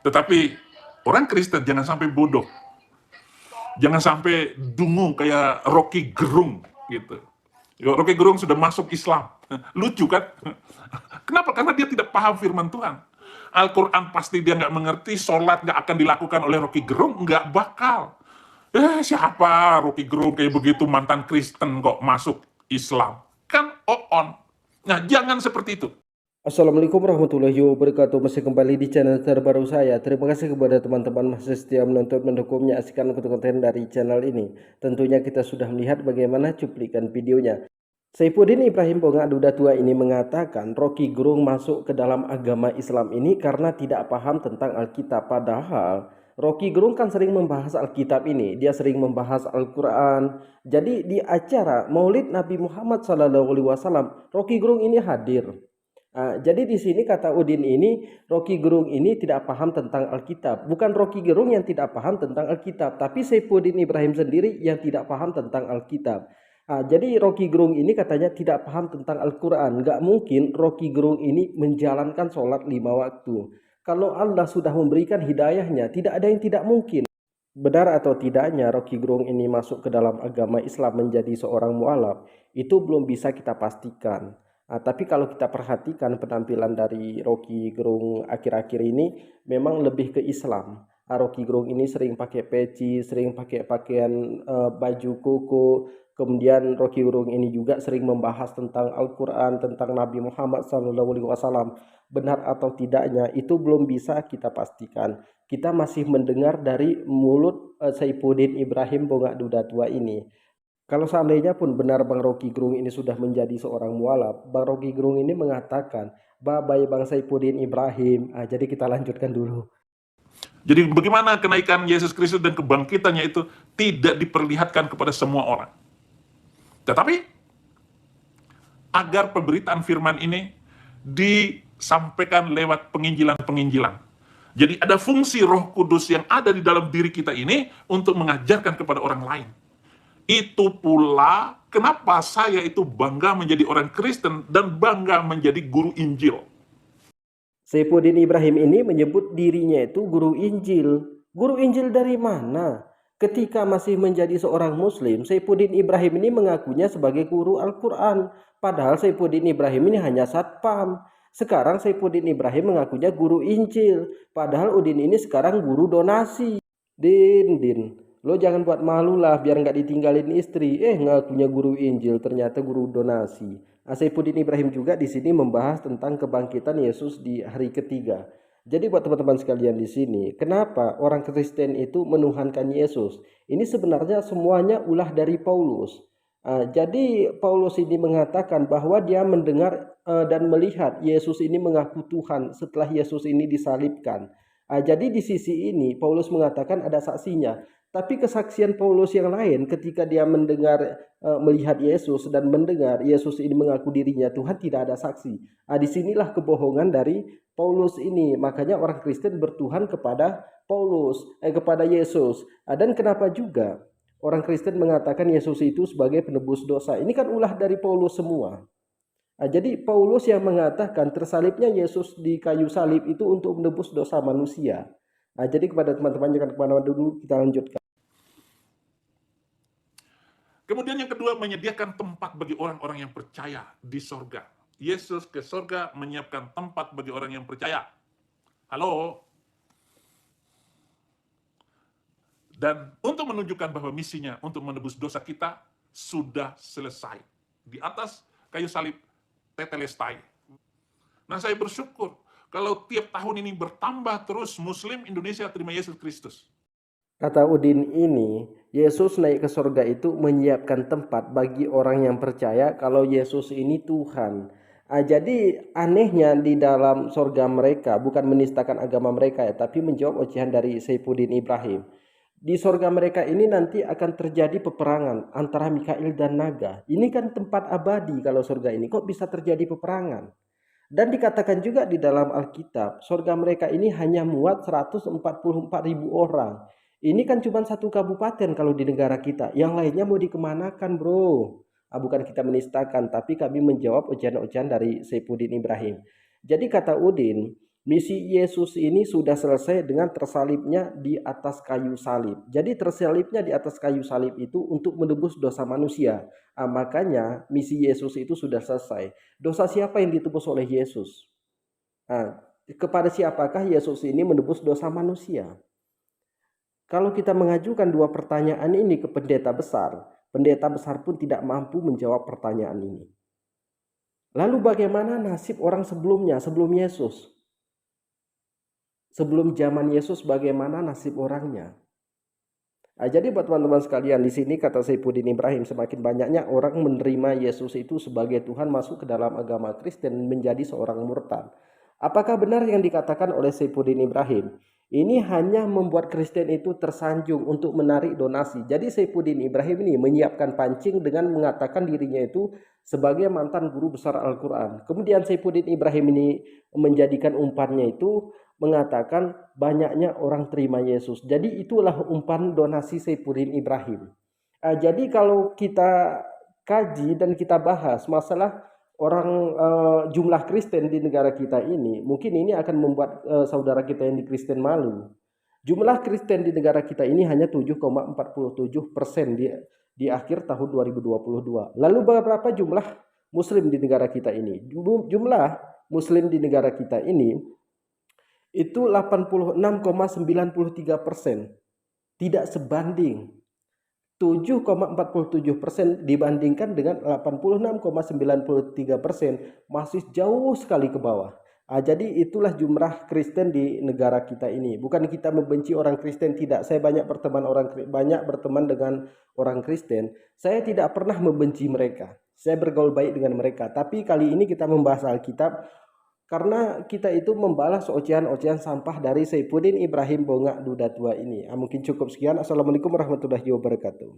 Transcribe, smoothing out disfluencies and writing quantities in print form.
Tetapi orang Kristen jangan sampai bodoh. Jangan sampai dungu kayak Rocky Gerung gitu. Rocky Gerung sudah masuk Islam. Lucu kan? Kenapa? Karena dia tidak paham firman Tuhan. Al-Quran pasti dia nggak mengerti, sholat nggak akan dilakukan oleh Rocky Gerung, nggak bakal. Siapa Rocky Gerung kayak begitu mantan Kristen kok masuk Islam? Kan on. Nah, jangan seperti itu. Assalamualaikum warahmatullahi wabarakatuh. Masih kembali di channel terbaru saya. Terima kasih kepada teman-teman masih setia menonton, mendukung, menyaksikan konten-konten dari channel ini. Tentunya kita sudah melihat bagaimana cuplikan videonya. Saifuddin Ibrahim Bongak Duda Tua ini mengatakan Rocky Gerung masuk ke dalam agama Islam ini karena tidak paham tentang Alkitab. Padahal Rocky Gerung kan sering membahas Alkitab ini. Dia sering membahas Al-Quran. Jadi di acara Maulid Nabi Muhammad SAW, Rocky Gerung ini hadir. Jadi di sini kata Udin ini, Rocky Gerung ini tidak paham tentang Alkitab. Bukan Rocky Gerung yang tidak paham tentang Alkitab, tapi Saifuddin Ibrahim sendiri yang tidak paham tentang Alkitab. Jadi Rocky Gerung ini katanya tidak paham tentang Al-Quran. Nggak mungkin Rocky Gerung ini menjalankan sholat 5 waktu. Kalau Allah sudah memberikan hidayahnya, tidak ada yang tidak mungkin. Benar atau tidaknya Rocky Gerung ini masuk ke dalam agama Islam menjadi seorang mualaf, itu belum bisa kita pastikan. Tapi kalau kita perhatikan penampilan dari Rocky Gerung akhir-akhir ini memang lebih ke Islam. Rocky Gerung ini sering pakai peci, sering pakai pakaian baju koko. Kemudian Rocky Gerung ini juga sering membahas tentang Al-Quran, tentang Nabi Muhammad SAW. Benar atau tidaknya itu belum bisa kita pastikan. Kita masih mendengar dari mulut Saifuddin Ibrahim Bongak Duda Tua ini. Kalau seandainya pun benar Bang Rocky Gerung ini sudah menjadi seorang mualaf, Bang Rocky Gerung ini mengatakan, bye-bye Bang Saifuddin Ibrahim. Jadi kita lanjutkan dulu. Jadi bagaimana kenaikan Yesus Kristus dan kebangkitannya itu tidak diperlihatkan kepada semua orang. Tetapi, agar pemberitaan firman ini disampaikan lewat penginjilan-penginjilan. Jadi ada fungsi Roh Kudus yang ada di dalam diri kita ini untuk mengajarkan kepada orang lain. Itu pula kenapa saya itu bangga menjadi orang Kristen dan bangga menjadi guru Injil. Saifuddin Ibrahim ini menyebut dirinya itu guru Injil. Guru Injil dari mana? Ketika masih menjadi seorang Muslim, Saifuddin Ibrahim ini mengakunya sebagai guru Al-Quran. Padahal Saifuddin Ibrahim ini hanya satpam. Sekarang Saifuddin Ibrahim mengakunya guru Injil. Padahal Udin ini sekarang guru donasi. Din. Lo jangan buat malu lah biar nggak ditinggalin istri. Ngakunya guru Injil, ternyata guru donasi. Saifuddin Ibrahim juga di sini membahas tentang kebangkitan Yesus di hari ketiga. Jadi buat teman-teman sekalian di sini, kenapa orang Kristen itu menuhankan Yesus? Ini sebenarnya semuanya ulah dari Paulus. Jadi Paulus ini mengatakan bahwa dia mendengar dan melihat Yesus ini mengaku Tuhan setelah Yesus ini disalibkan. Jadi di sisi ini Paulus mengatakan ada saksinya. Tapi kesaksian Paulus yang lain ketika dia mendengar, melihat Yesus dan mendengar Yesus ini mengaku dirinya Tuhan, tidak ada saksi. Disinilah kebohongan dari Paulus ini. Makanya orang Kristen bertuhan kepada kepada Yesus. Dan kenapa juga orang Kristen mengatakan Yesus itu sebagai penebus dosa? Ini kan ulah dari Paulus semua. Jadi Paulus yang mengatakan tersalibnya Yesus di kayu salib itu untuk menebus dosa manusia. Jadi kepada teman-teman jangan kemana-mana dulu, kita lanjutkan. Kemudian yang kedua, menyediakan tempat bagi orang-orang yang percaya di sorga. Yesus ke sorga menyiapkan tempat bagi orang yang percaya. Halo? Dan untuk menunjukkan bahwa misinya untuk menebus dosa kita sudah selesai. Di atas kayu salib, tetelestai. Nah, saya bersyukur kalau tiap tahun ini bertambah terus Muslim Indonesia terima Yesus Kristus. Kata Udin ini, Yesus naik ke sorga itu menyiapkan tempat bagi orang yang percaya kalau Yesus ini Tuhan. Jadi anehnya di dalam sorga mereka bukan menistakan agama mereka ya, tapi menjawab ocehan dari Saifuddin Ibrahim. Di sorga mereka ini nanti akan terjadi peperangan antara Mikail dan naga. Ini kan tempat abadi kalau sorga ini, kok bisa terjadi peperangan? Dan dikatakan juga di dalam Alkitab, sorga mereka ini hanya muat 144.000 orang. Ini kan cuma satu kabupaten kalau di negara kita. Yang lainnya mau dikemanakan bro? Bukan kita menistakan, tapi kami menjawab ujian-ujian dari Saifuddin Ibrahim. Jadi kata Udin, Misi Yesus ini sudah selesai dengan tersalibnya di atas kayu salib. Jadi tersalibnya di atas kayu salib itu untuk menebus dosa manusia. Makanya misi Yesus itu sudah selesai. Dosa siapa yang ditebus oleh Yesus? Kepada siapakah Yesus ini menebus dosa manusia? Kalau kita mengajukan dua pertanyaan ini ke pendeta besar pun tidak mampu menjawab pertanyaan ini. Lalu bagaimana nasib orang sebelumnya, sebelum Yesus? Sebelum zaman Yesus bagaimana nasib orangnya? Jadi buat teman-teman sekalian, di sini kata Saifuddin Ibrahim, semakin banyaknya orang menerima Yesus itu sebagai Tuhan masuk ke dalam agama Kristen menjadi seorang murtad. Apakah benar yang dikatakan oleh Saifuddin Ibrahim? Ini hanya membuat Kristen itu tersanjung untuk menarik donasi. Jadi Saifuddin Ibrahim ini menyiapkan pancing dengan mengatakan dirinya itu sebagai mantan guru besar Al-Quran. Kemudian Saifuddin Ibrahim ini menjadikan umpannya itu mengatakan banyaknya orang terima Yesus. Jadi itulah umpan donasi Saifuddin Ibrahim. Jadi kalau kita kaji dan kita bahas masalah jumlah Kristen di negara kita ini, mungkin ini akan membuat saudara kita yang di Kristen malu. Jumlah Kristen di negara kita ini hanya 7,47% di akhir tahun 2022. Lalu berapa jumlah Muslim di negara kita ini? Jumlah Muslim di negara kita ini itu 86,93%, tidak sebanding 7,47% dibandingkan dengan 86,93%, masih jauh sekali ke bawah. Jadi itulah jumlah Kristen di negara kita ini. Bukan kita membenci orang Kristen, tidak. Saya banyak berteman dengan orang Kristen. Saya tidak pernah membenci mereka. Saya bergaul baik dengan mereka. Tapi kali ini kita membahas Alkitab karena kita itu membalas ocehan-ocehan sampah dari Saifuddin Ibrahim Bongak Duda Tua ini. Mungkin cukup sekian. Assalamualaikum warahmatullahi wabarakatuh.